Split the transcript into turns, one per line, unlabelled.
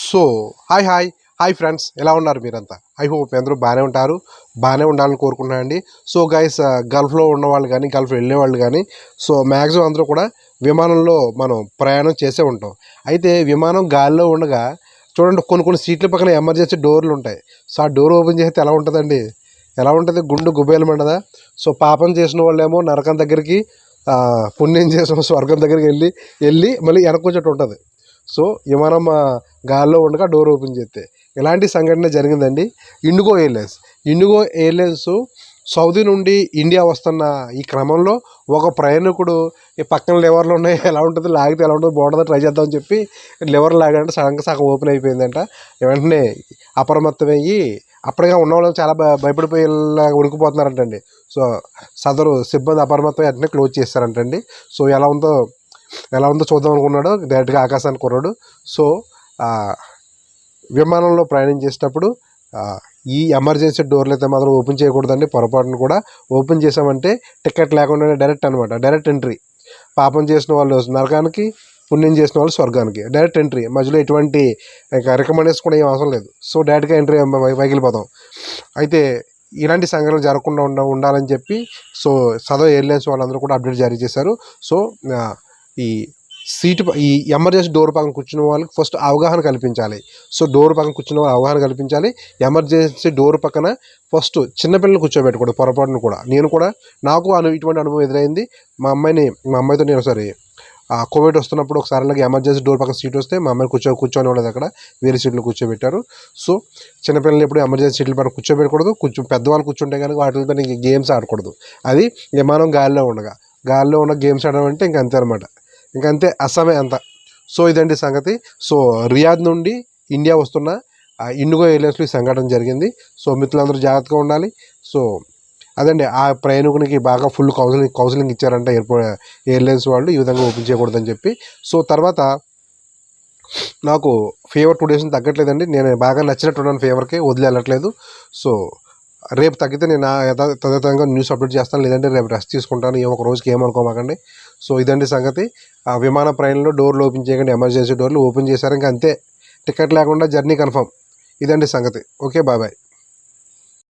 So hi friends, ఎలా ఉన్నారు మీరంతా? ఐ హోప్ అందరూ బాగానే ఉంటారు, బాగానే ఉండాలని కోరుకుంటున్నాను అండి. సో గైస్, గల్ఫ్లో ఉన్నవాళ్ళు కానీ గల్ఫ్ వెళ్ళేవాళ్ళు కానీ సో మ్యాక్సిమం అందరూ కూడా విమానంలో మనం ప్రయాణం చేసే ఉంటాం. అయితే విమానం గాలిలో ఉండగా చూడండి, కొన్ని సీట్ల పక్కన ఎమర్జెన్సీ డోర్లు ఉంటాయి. సో ఆ డోర్ ఓపెన్ చేస్తే ఎలా ఉంటుందండి? ఎలా ఉంటుంది? గుండు గుబేలమంటదా? సో పాపం చేసిన వాళ్ళేమో నరకం దగ్గరికి, పుణ్యం చేసిన స్వర్గం దగ్గరికి వెళ్ళి మళ్ళీ వెనకొచ్చేట్టు ఉంటుంది. సో విమానం గాల్లో ఉండగా డోర్ ఓపెన్ చేస్తే ఇలాంటి సంఘటన జరిగిందండి. ఇండిగో ఎయిర్లైన్స్ సౌదీ నుండి ఇండియా వస్తున్న ఈ క్రమంలో ఒక ప్రయాణికుడు ఈ పక్కన లివర్లు ఉన్నాయి, ఎలా ఉంటుంది, లాగితే ఎలా ఉంటుంది, బాగుంటుందో ట్రై చేద్దామని చెప్పి లివర్ లాగాడంటే సడన్గా సగం ఓపెన్ అయిపోయిందంట. వెంటనే అప్రమత్తమయ్యి అప్పటిగా ఉన్న వాళ్ళు చాలా భయపడిపోయి ఉడికిపోతున్నారంటండి. సో సదరు సిబ్బంది అప్రమత్తమై వెంటనే క్లోజ్ చేస్తారంటండి. సో ఎలా ఉందో చూద్దాం అనుకున్నాడు, డైరెక్ట్గా ఆకాశానికి కొన్నాడు. సో విమానంలో ప్రయాణం చేసేటప్పుడు ఈ ఎమర్జెన్సీ డోర్లు అయితే మాత్రం ఓపెన్ చేయకూడదండి. పొరపాటును కూడా ఓపెన్ చేసామంటే టికెట్ లేకుండానే డైరెక్ట్ ఎంట్రీ. పాపం చేసిన వాళ్ళు నరకానికి, పుణ్యం చేసిన వాళ్ళు స్వర్గానికి డైరెక్ట్ ఎంట్రీ. మధ్యలో ఎటువంటి రికమెండేషన్ కూడా ఏం అవసరం లేదు. సో డైరెక్ట్గా ఎంట్రీ పైకెళ్ళిపోతాం. అయితే ఇలాంటి సంఘటనలు జరగకుండా ఉండాలని చెప్పి సో సదరు ఎయిర్లైన్స్ వాళ్ళందరూ కూడా అప్డేట్ జారీ చేశారు. సో ఈ ఎమర్జెన్సీ డోర్ పక్కన కూర్చున్న వాళ్ళకి ఫస్ట్ అవగాహన కల్పించాలి. సో డోర్ పక్కన కూర్చున్న వాళ్ళు అవగాహన కల్పించాలి. ఎమర్జెన్సీ డోర్ పక్కన ఫస్ట్ చిన్నపిల్లలు కూర్చోబెట్టకూడదు పొరపాటును కూడా. నాకు ఇటువంటి అనుభవం ఎదురైంది. మా అమ్మాయితో నేను ఒకసారి కోవిడ్ వస్తున్నప్పుడు ఒకసారి అలాగే ఎమర్జెన్సీ డోర్ పక్కన సీట్ వస్తే మా అమ్మాయిని కూర్చొని ఉండదు, అక్కడ వేరే సీట్లు కూర్చోబెట్టారు. సో చిన్నపిల్లలు ఎప్పుడు ఎమర్జెన్సీ సీట్ల పక్కన కూర్చోబెట్టకూడదు. పెద్దవాళ్ళు కూర్చుంటే కనుక వాటితో నీకు గేమ్స్ ఆడకూడదు. అది విమానం గాలిలో ఉన్న గేమ్స్ ఆడడం అంటే ఇంకంతే అనమాట. ఇంకంతే, అస్సామే అంతా. సో ఇదండి సంగతి. సో రియాద్ నుండి ఇండియా వస్తున్న ఇండిగో ఎయిర్లైన్స్లో ఈ సంఘటన జరిగింది. సో మిత్రులందరూ జాగ్రత్తగా ఉండాలి. సో అదండి, ఆ ప్రయాణికునికి బాగా ఫుల్ కౌన్సిలింగ్ ఇచ్చారంట ఎయిర్లైన్స్ వాళ్ళు, ఈ విధంగా ఓపెన్ చేయకూడదని చెప్పి. సో తర్వాత నాకు ఫీవర్ 2 days తగ్గట్లేదండి. నేను బాగా నచ్చినట్టున్నాను, ఫీవర్కి వదిలి వెళ్ళట్లేదు. సో రేపు తగ్గితే నేను తదతంగా న్యూస్ అప్డేట్ చేస్తాను, లేదంటే రేపు రెస్ట్ తీసుకుంటాను. ఒక రోజుకి ఏమనుకోమాకండి. సో ఇదండి సంగతి. విమాన ప్రయాణంలో డోర్లు ఓపెన్ చేయకండి, ఎమర్జెన్సీ డోర్లు ఓపెన్ చేశారు ఇంకా అంతే, టికెట్ లేకుండా జర్నీ కన్ఫర్మ్. ఇదండి సంగతి. Okay, bye.